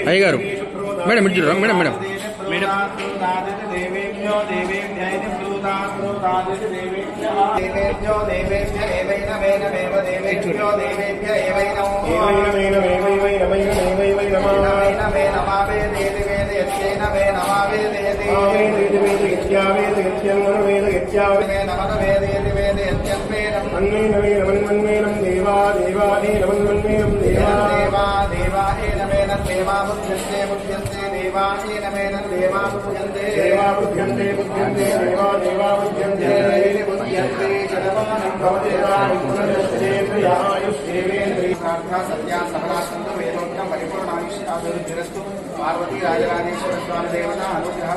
అయ్యగారు మేడం ఇటు madam madam madam దేవేభ్యో దేవేభ్యో దేవేభ్య ఏవైనవేనమేవ దేవేభ్యో దేవేభ్య నమావే దేవి వేద యస్యేన వే నమావే దేది నమన వేదేతి వేద యస్యేనం మన్మేనం దేవా దేవాదేవన్మన్మేనం దేవా దేవా దేవాయేనమేన దేవా బుద్ధ్యంతే బుద్ధ్యంతే దేవాయేనమేన దేవా బుద్ధ్యంతే దేవా బుద్ధ్యంతే బుద్ధ్యంతే దేవా దేవా బుద్ధ్యంతే బుద్ధ్యంతే శరవాణం భవతి ఆయుష్ేవేంద్రియ ప్రార్థనా సత్యా సఫలాసంతు వేదోక్తం పరిపూర్ణాయుష్యాభివృద్ధిరస్తు పార్వతీ రాజరాజేశ్వర స్వామి దేవత అనుగ్రహ